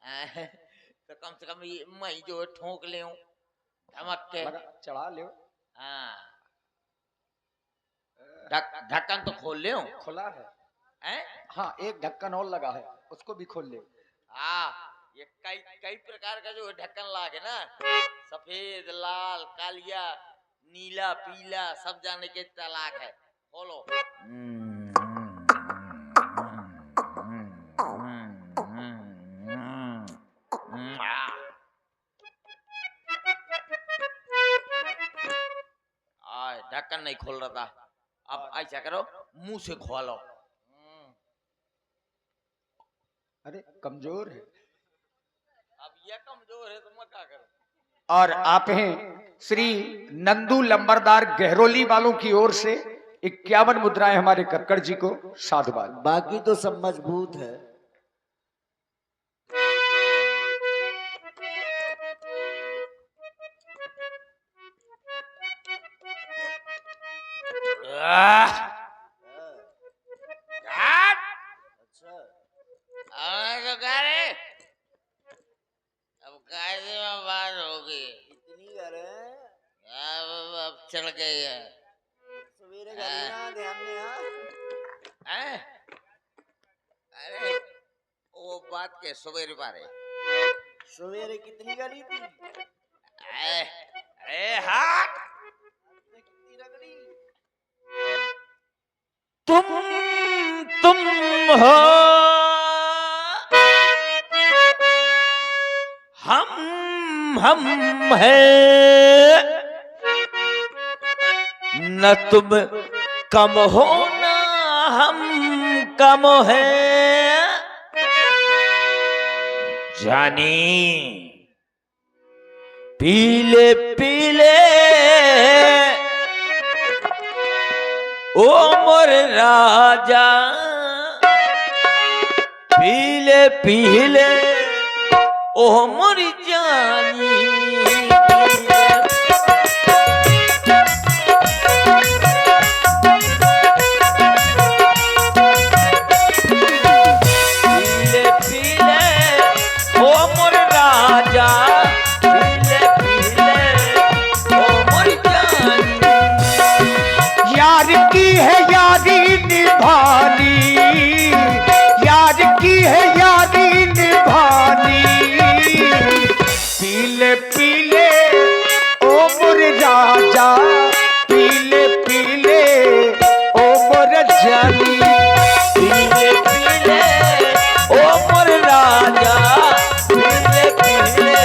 तो कम से कम ये मैं जो ठोक ले धमक के चढ़ा ले। हाँ ढक्कन तो खोल ले खुला है हैं? हाँ, एक ढक्कन और लगा है, उसको भी खोल ले। हाँ ये कई कई प्रकार का जो ढक्कन लागे ना, सफेद लाल कालिया नीला पीला सब जाने के तलाक है। खोलो। ढक्कन नहीं खोल रहा था, अब ऐसा करो मुंह से खोलो। अरे कमजोर है। अब ये कमजोर है तो मैं क्या करूं। और आप हैं श्री नंदू लंबरदार गहरोली वालों की ओर से 51 मुद्राएं हमारे कक्कड़ जी को साधुवाद। बाकी तो सब मजबूत है। अब कायदे में बात होगी। इतनी करे अब चढ़ गई है। सवेरे ध्यान दे। अरे वो बात के सवेरे बारे सवेरे कितनी गली थी? अरे हाथ कितनी रगड़ी? तुम हो हम है न तुम कम हो न हम कम है। जानी पीले पीले ओ मोर राजा पीले पीले ओ मोर जानी। पीले पीले ओ मोर राजा पीले पीले ओ मोर जानी। यार की है यारी निभानी, यार की है यारी निभानी। पीले पीले ओ मोर राजा पीले पीले ओ मोर जानी। पीले पीले ओ मोर राजा पीले पीले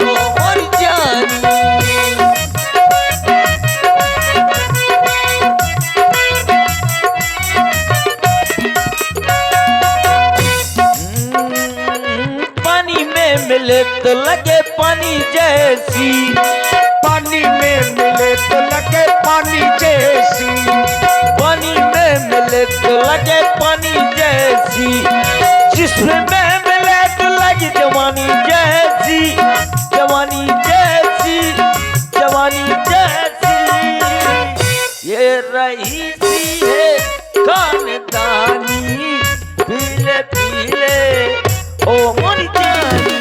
ओ मोर जानी। पानी में मिले तो लगे पानी जैसी, पानी में मिले तो लगे पानी जैसी, पानी में मिले तो लगे पानी जैसी, जिसमें मिले तो लगे जवानी जैसी, जवानी जैसी, जवानी जैसी। ये रही सी है खानदानी पीले पीले ओ मोर जानी।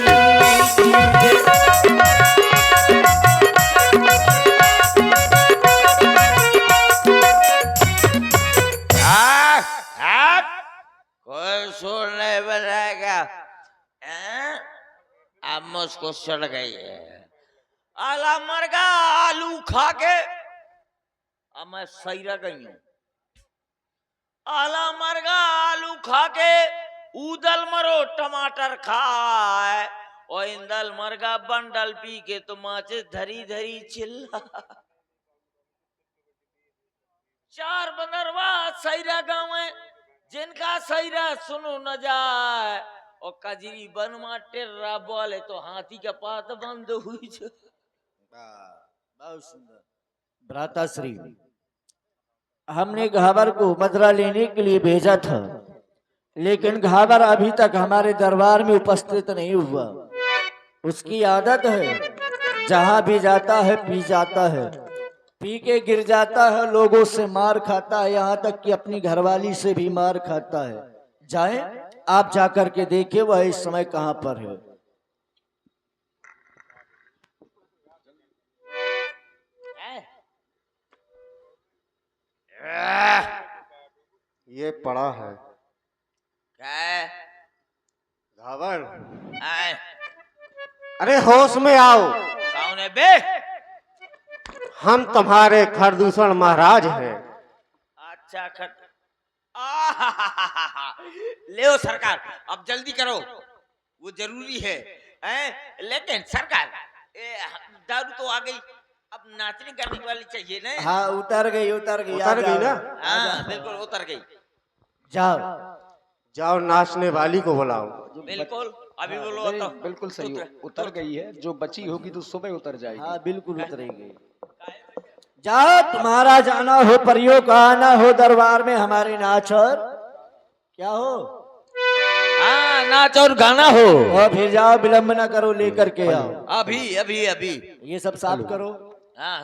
कोई सुन नहीं बनाएगा। अब मुझको चढ़ गई है आला मरगा आलू खा के। अब मैं सही रह गई हूँ। आला मरगा आलू खा के उदल मरो टमाटर खाए और इंदल मरगा बंडल पी के तो माचे धरी धरी चिल्ला। चार बंदरवा सैरा गाँव है जिनका सैरा सुनो न जाए और कजरी बन मा टेर्रा बोले तो हाथी का पात बंद हुई। बहुत सुंदर। भ्राताश्री, हमने घावर को मदरा लेने के लिए भेजा था, लेकिन घावर अभी तक हमारे दरबार में उपस्थित नहीं हुआ। उसकी आदत है जहां भी जाता है पी जाता है, पी के गिर जाता है, लोगों से मार खाता है, यहाँ तक कि अपनी घरवाली से भी मार खाता है। जाएं आप जाकर के देखिए वह इस समय कहां पर है। ये पड़ा है क्या है? घावर। आए, अरे होश में आओ, कौन है बे? हम तुम्हारे खरदूषण महाराज हैं। अच्छा खट ले सरकार, अब जल्दी करो, वो जरूरी है। लेकिन सरकार, दारू तो आ गई, अब नाचने गाने वाली चाहिए ना। हाँ उतर गई उतर गई उतर गई ना? हाँ बिल्कुल उतर गई। जाओ जाओ नाचने वाली को बुलाओ। बिल्कुल अभी बोलो नहीं, तो। बिल्कुल सही हो, उतर गई है, जो बची होगी तो सुबह उतर जाएगी। हाँ बिल्कुल उतरेगी। जाओ, तुम्हारा जाना हो, परियों का आना हो दरबार में, हमारे नाच और क्या हो। हाँ नाच और गाना हो। और फिर जाओ, विलंब ना करो, लेकर के आओ। अभी अभी अभी ये सब साफ करो, हाँ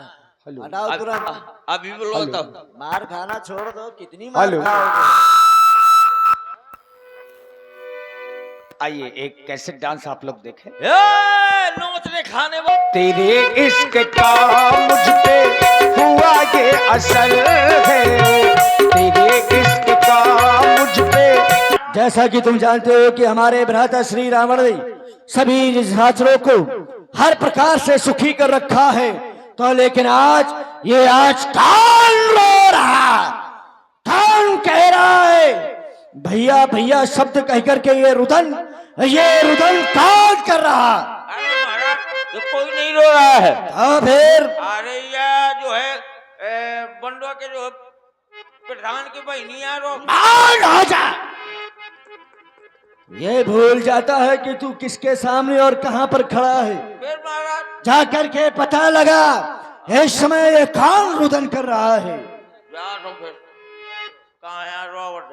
हेलो हटाओ तुरंत। अभी बोलो तो। मार खाना छोड़ दो, कितनी मार हेलो। खाओगे। आइए एक कैसेट डांस आप लोग देखें। नोचने खाने वो तेरे इश्क का मुझ पे हुआ ये असर है, तेरे इश्क का मुझ पे। जैसा कि तुम जानते हो कि हमारे भ्राता श्री रावण ने सभी निशाचरों को हर प्रकार से सुखी कर रखा है, तो लेकिन आज कौन रो रहा, कौन कह रहा है भैया भैया शब्द कह करके ये रुदन कौन कर रहा। अरे महाराज, तो कोई नहीं रो रहा है। हाँ फिर अरे ये जो है बंडवा के जो प्रधान की बहनियां रो। हो जा, ये भूल जाता है कि तू किसके सामने और कहां पर खड़ा है। फिर महाराज जाकर के पता लगा इस समय ये कौन रुदन कर रहा है। जा तो फिर कहाँ है रॉबर्ट?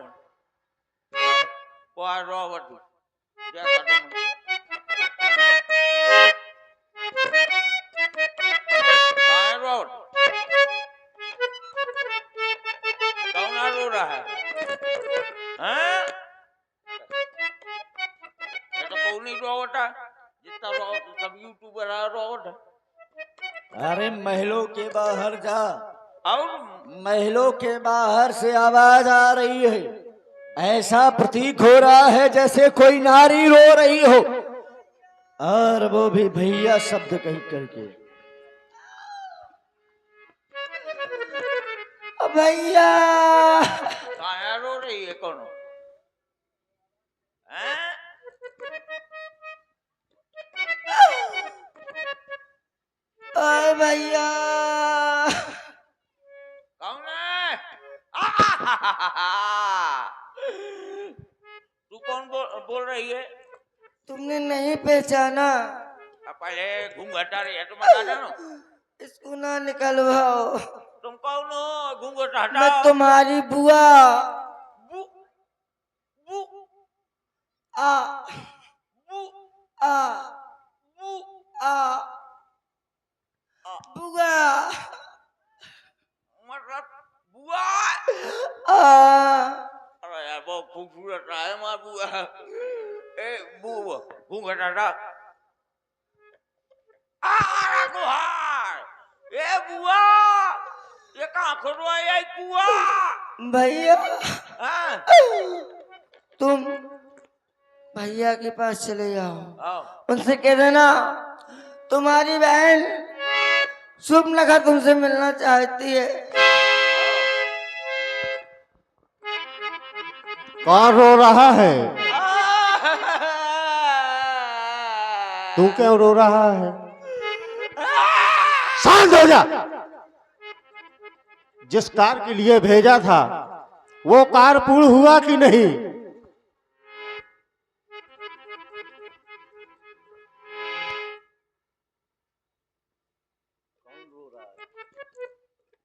वो रॉबर्ट जा रॉबर्ट कौन रो रहा है? हैं? ये तो कौन नहीं रॉबर्ट है, जितना रॉबर्ट सब यूट्यूबर है रॉबर्ट है। अरे महलों के बाहर जा, और महलों के बाहर से आवाज आ रही है, ऐसा प्रतीक हो रहा है जैसे कोई नारी रो रही हो, और वो भी भैया शब्द कह करके। भैया कहाँ रो रही है कौन? हैं? भैया कौन है? तू कौन बोल रही है? तुमने नहीं पहचाना? पहले घूंघट हटा रही है, तुम हटा जानो। इसको ना निकलवाओ, तुम कौन हो? घूंघट हटाओ। मैं तुम्हारी बुआ बु, बु, आ बु, आ बु, आ बुआ मतलब बुआ। आ अरे यार बहुत खूबसूरत रहा है हमारा बुआ। ए बुआ घूंघट हटा। गुहार ए बुआ, ये कहाँ खुदवाई आई बुआ? भैया हाँ? तुम भैया के पास चले जाओ, आओ। उनसे कह देना तुम्हारी बहन शुभनखा तुमसे मिलना चाहती है। कौन रो रहा है? तू क्यों रो रहा है? शांत हो जा। जिस कार के लिए भेजा था वो कार पूर्ण हुआ कि नहीं?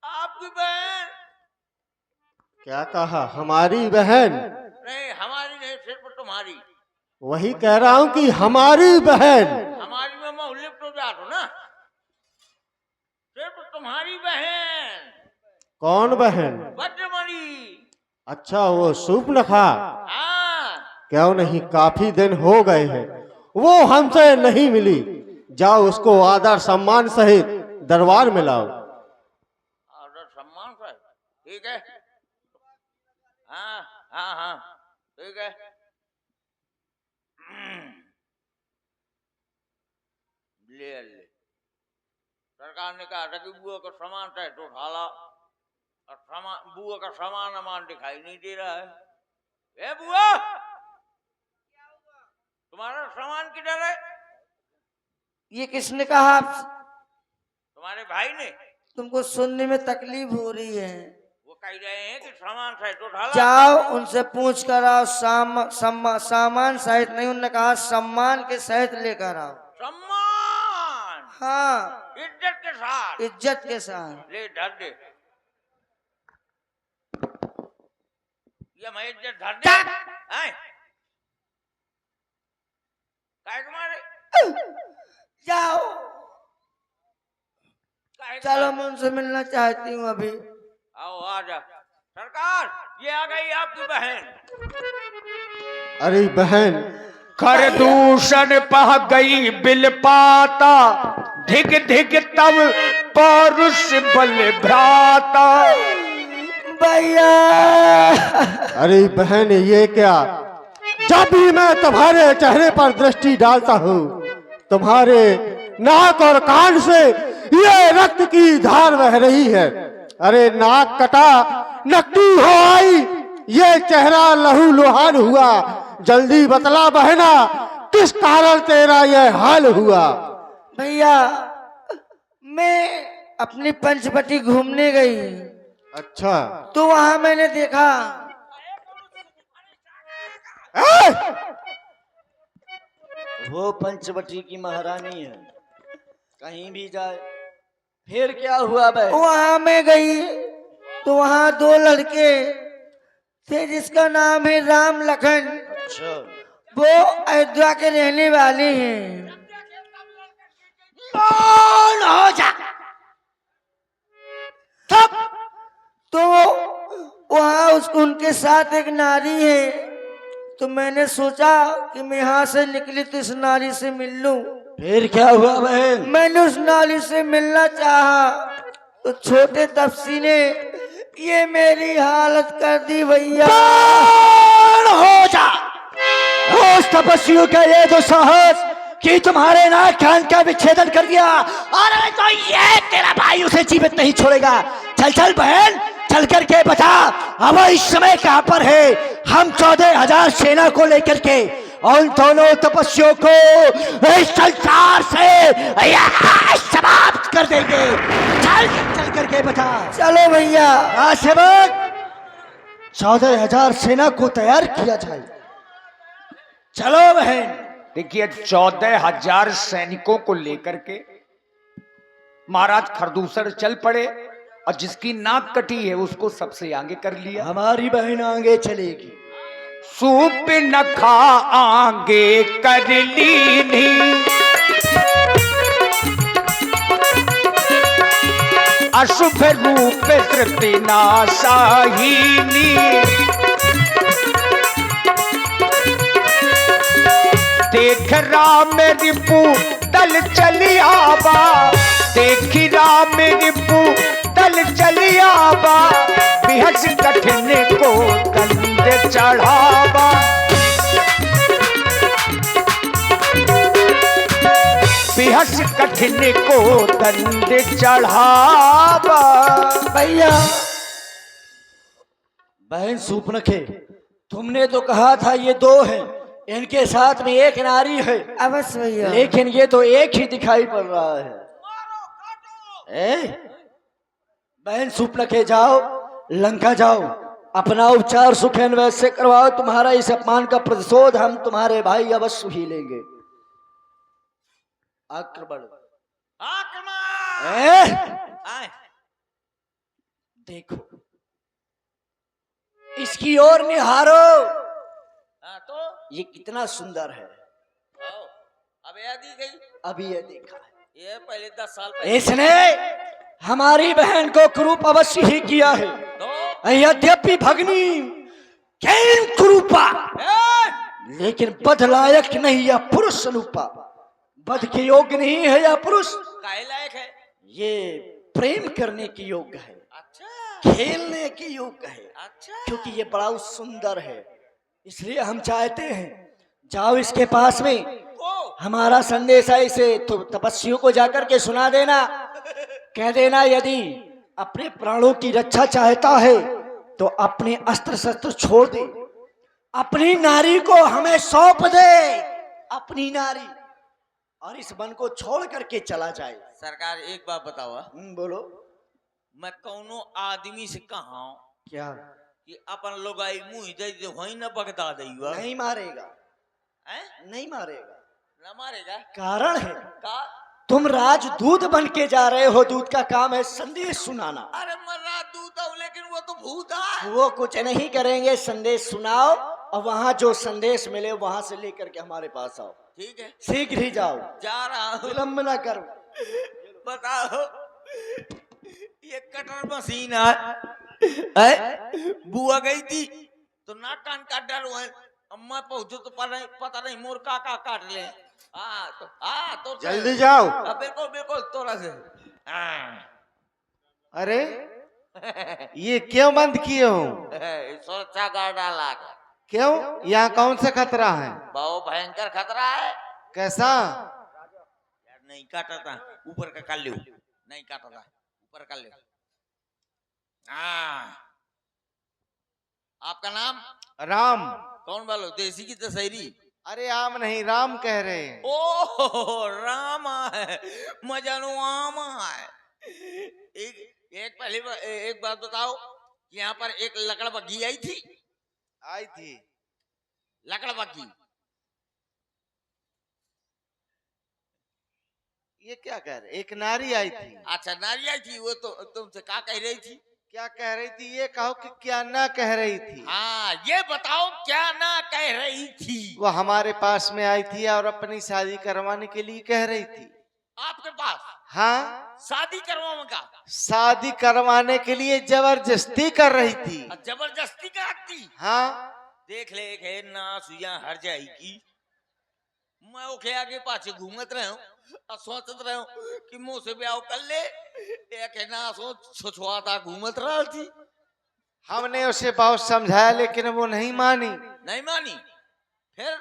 आपकी बहन? क्या कहा? हमारी बहन? नहीं हमारी नहीं, सिर्फ तुम्हारी। वही कह रहा हूं कि हमारी बहन। हमारी में मैं लिप्ट हो जाता हूं ना, सिर्फ तुम्हारी बहन। कौन बहन? वज्रमणि। अच्छा वो सूपनखा। हाँ क्यों नहीं, काफी दिन हो गए हैं, वो हमसे नहीं मिली। जाओ उसको आदर सम्मान सहित दरबार में लाओ। ऑर्डर सम्मान से, ठीक है। हाँ हाँ हाँ ठीक है। ले ले, सरकार ने कहा था कि बुआ का सामान है तो उठा ला, और सामान, बुआ का सामान दिखाई नहीं दे रहा है। ए बुआ, तुम्हारा सामान किधर है? ये किसने कहा? तुम्हारे भाई ने। तुमको सुनने में तकलीफ हो रही है। वो कह रहे हैं कि सामान सहित उठा ला। जाओ उनसे पूछ कर आओ। सामान सहित नहीं, उन्होंने कहा सम्मान के सहित लेकर आओ। सम्मान, हाँ, इज्जत के साथ। इज्जत के साथ। ले धर दे, ये मैं इज्जत धर दे। हैं? काय तुम्हारे? जाओ, काय चलो मैं उनसे मिलना चाहती हूँ अभी। आओ आ जा। सरकार, ये आ गई आपकी बहन। अरे बहन, कर दूषण पह गई बिल पाता, धिक धिक तब पौरुष बल भ्राता। भैया, अरे बहन, ये क्या? जब भी मैं तुम्हारे चेहरे पर दृष्टि डालता हूँ, तुम्हारे नाक और कान से ये रक्त की धार बह रही है। अरे नाक कटा, नकटी हो आई, ये चेहरा लहू लुहान हुआ। जल्दी बतला बहना, किस कारण तेरा ये हाल हुआ? भैया, मैं अपनी पंचवटी घूमने गई अच्छा, तो वहां मैंने देखा। वो पंचवटी की महारानी है, कहीं भी जाए। फिर क्या हुआ बे? वहां मैं गई तो वहां दो लड़के थे जिसका नाम है राम लखन। अच्छा, वो अयोध्या के रहने वाले हैं। कौन हो जा? तब तो वहां उनके साथ एक नारी है, तो मैंने सोचा कि मैं यहाँ से निकली तो इस नारी से मिल लूं। फिर क्या हुआ बहन? मैंने उस नारी से मिलना चाहा तो छोटे तपसी ने ये मेरी हालत कर दी। भैया, कौन हो जा? उस तपस्वियों का ये जो साहस कि तुम्हारे नाक कान का विच्छेदन कर दिया, और तो ये तेरा भाई उसे जीवित नहीं छोड़ेगा। चल चल बहन, चल करके बता अब इस समय कहां पर है। हम 14,000 सेना को लेकर के उन दोनों तपस्वियों को इस संसार से समाप्त कर देंगे। चल चल करके बता। चलो भैया। सेवक, 14,000 सेना को तैयार किया जाए। चलो बहन। देखिए, 14,000 सैनिकों को लेकर के महाराज खरदूसर चल पड़े, और जिसकी नाक कटी है उसको सबसे आगे कर लिया। हमारी बहन आगे चलेगी। सूप नखा आगे कर लीनी, अशुभ रूप तृप्ति नाशाहीनी। देख राम रिपु दल चली आबा, देख राम रिपु दल चली आबा, बिहस कठिन को कंध चढ़ावा। बिहस कठिन को दंड चढ़ावा। भैया, बहन सूपनखे, तुमने तो कहा था ये दो हैं, इनके साथ में एक नारी है। अवश्य भैया। लेकिन ये तो एक ही दिखाई पड़ रहा है। बहन सूपनखे, जाओ लंका जाओ, अपना उपचार सुखेन वैसे करवाओ। तुम्हारा इस अपमान का प्रतिशोध हम तुम्हारे भाई अवश्य ही लेंगे। आक्रमण। देखो, इसकी ओर निहारो। तो ये कितना सुंदर है। अब यह दी गई, अभी ये देखा है। ये पहले 10 साल पहले इसने हमारी बहन को कुरूप अवश्य ही किया है। तो यद्यपि भगनी किम कुरूपा लेकिन बध लायक नहीं यह पुरुष अनुपा, बध के योग्य नहीं है यह पुरुष। काहे लायक है? ये प्रेम करने के योग्य है, अच्छा खेलने के योग्य है, अच्छा। क्योंकि ये बड़ा सुंदर है। इसलिए हम चाहते हैं जाओ इसके पास में, ओ हमारा संदेश है इसे तो तपस्वियों को जाकर के सुना देना। कह देना यदि अपने प्राणों की रक्षा चाहता है तो अपने अस्त्र शस्त्र छोड़ दे, अपनी नारी को हमें सौंप दे, अपनी नारी, और इस वन को छोड़ करके चला जाए। सरकार एक बात बताओ, बोलो। मैं कौनो आदमी से कहा क्या? कि अपन लोग आई मुंह दे दे वही न बगदा देगा? नहीं मारेगा, हैं? नहीं मारेगा। न मारेगा? कारण है का? तुम राजदूत बन के जा रहे हो, दूत का काम है संदेश सुनाना। अरे मर्रा दूध हो, लेकिन वो तो भूत है। वो कुछ नहीं करेंगे, संदेश सुनाओ और वहां जो संदेश मिले वहां से लेकर के हमारे पास आओ। ठीक है, शीघ्र ही जाओ, जा रहा हूँ। विलंब ना करो। बताओ, ये कटर मशीन है? बुआ गई थी तो नाक कान का डर हुआ, अम्मा पहुंचो तो पता नहीं मोर का काट ले। तो जल्दी जाओ। बिल्कुल बिल्कुल तोरा से। अरे ये क्यों बंद किए हो? सुरक्षा गार्ड डाला। क्यों? यहाँ कौन सा खतरा है? बहुत भयंकर खतरा है। कैसा? यार नहीं काटा था, ऊपर का कर लो। नहीं काटा था, ऊपर कर लो। आपका नाम? राम। कौन बोलो? देसी की तसैरी? अरे आम नहीं, राम कह रहे हैं। ओ रामा है, मजानो आमा है। एक पहले एक बात बताओ, यहाँ पर एक लकड़ बग्घी आई थी? आई थी। लकड़ बग्घी ये क्या कह रहे? एक नारी आई थी। अच्छा नारी आई थी, वो तो तुमसे क्या कह रही थी? क्या कह रही थी ये कहो कि क्या ना कह रही थी? हाँ ये बताओ क्या ना कह रही थी? वो हमारे पास में आई थी और अपनी शादी करवाने के लिए कह रही थी। आपके पास? हाँ, शादी करवाने का? शादी करवाने के लिए जबरदस्ती कर रही थी। जबरदस्ती करती? हाँ। देख ले के ना सुइया हर जाएगी। मैं ओके आगे पाछे घूमत रहे हूँ और सोचत रहे हूँ कि मुंह से ब्याह कर ले, एक ना सोच छुछुआता घूमत रहा थी। हमने उसे बहुत समझाया लेकिन वो नहीं मानी। नहीं मानी? फिर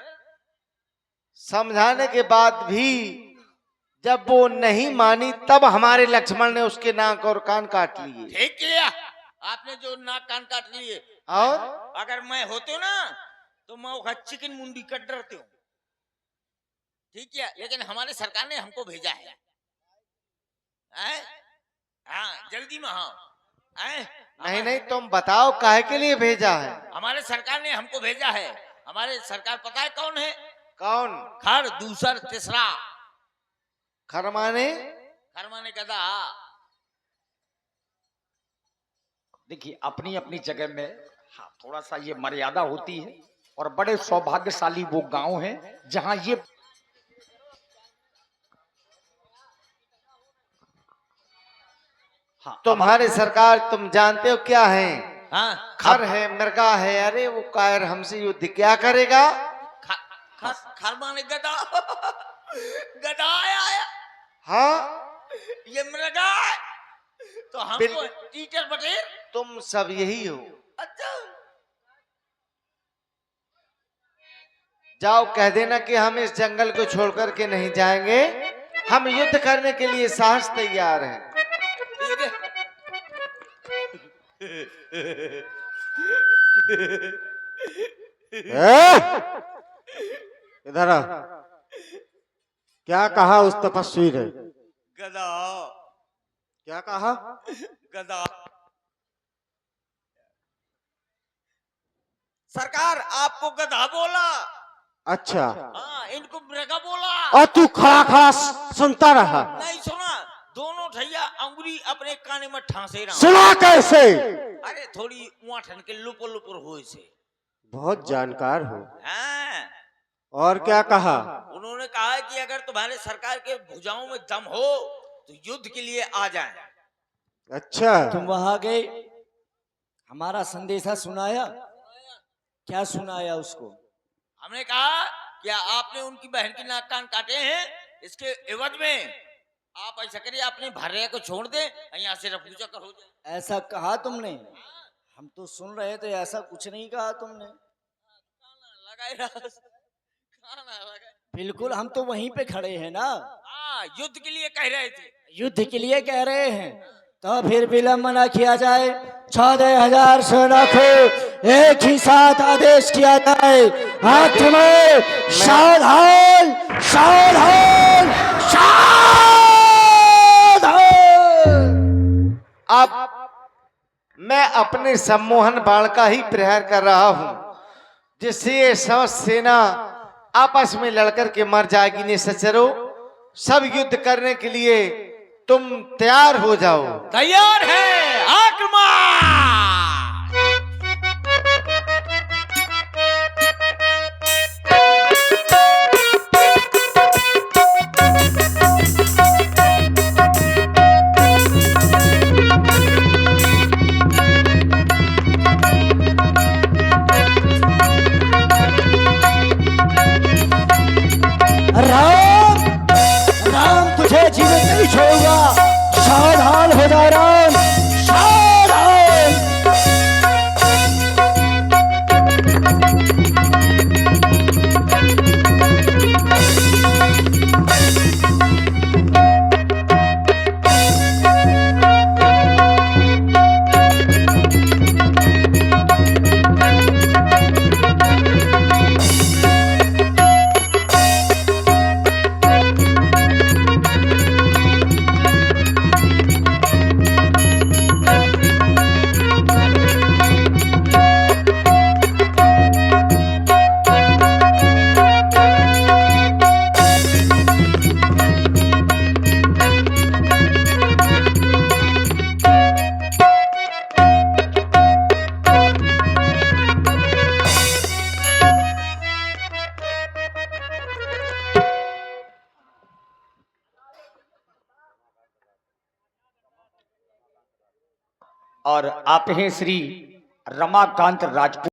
समझाने के बाद भी जब वो नहीं मानी तब हमारे लक्ष्मण ने उसके नाक और कान काट लिए। ठीक किया आपने, जो नाक कान काट लिए। और अगर मैं होते ना तो मैं वो चिकन मुंडी कट डरते हूँ। ठीक है, लेकिन हमारे सरकार ने हमको भेजा है। हाँ जल्दी में। हाँ नहीं नहीं, तुम बताओ काहे के लिए भेजा है? हमारे सरकार ने हमको भेजा है। हमारे सरकार पता है कौन है? कौन? खर दूसर तीसरा। खरमाने? खरमाने गधा। देखिए अपनी अपनी जगह में हाँ थोड़ा सा ये मर्यादा होती है, और बड़े सौभाग्यशाली वो गांव है जहां ये हाँ तुम्हारे सरकार तुम जानते हो क्या है? हाँ खर है, मृगा है। अरे वो कायर हमसे युद्ध क्या करेगा? खरमाने गधा। गधा आया। हाँ, ये मृगा है। तो हमको टीचर बटेर। तुम सब यही हो। अच्छा जाओ कह देना कि हम इस जंगल को छोड़कर के नहीं जाएंगे, हम युद्ध करने के लिए साहस तैयार हैं। ठीक है। इधर आ। क्या कहा उस तपस्वी ने? गधा। क्या कहा? गधा। सरकार आपको गधा बोला। अच्छा, हाँ इनको मृगा बोला। और तू खड़ा खड़ा सुनता रहा? नहीं सुना, दोनों ठैया अंगुली अपने काने में ठांसे रहा। सुना कैसे? अरे थोड़ी वहां ठन के लुपुर लुपुर हो से। बहुत जानकार हो। हाँ और क्या कहा? उन्होंने कहा कि अगर तुम्हारे सरकार के भुजाओं में दम हो तो युद्ध के लिए आ जाए। अच्छा, तुम वहां गए, हमारा संदेशा सुनाया? क्या सुनाया उसको? हमने कहा क्या आपने उनकी बहन की नाक कान काटे हैं, इसके एवज में आप ऐसा करिए अपने भार्या को छोड़ दे, यहाँ से रफू चक्कर हो जाए। ऐसा कहा तुमने? हम तो सुन रहे थे, ऐसा कुछ नहीं कहा तुमने। बिल्कुल, हम तो वहीं पे खड़े हैं ना। युद्ध के लिए कह रहे थे। युद्ध के लिए कह रहे हैं तो फिर विलंब न किया जाए। 14,000 सेना को एक ही साथ आदेश किया जाए। हाथ में सावधान सावधान सावधान। अब मैं अपने सम्मोहन बाण का ही प्रहार कर रहा हूं, जिससे ये समस्त सेना आपस में लड़कर के मर जाएगी। निशाचरों, सब युद्ध करने के लिए तुम तैयार हो जाओ। तैयार है, आक्रमण। राम राम तुझे जीवित नहीं छोड़ूंगा। सावधान हो जा राम, सावधान। और आप हैं श्री रमाकांत राजपूत।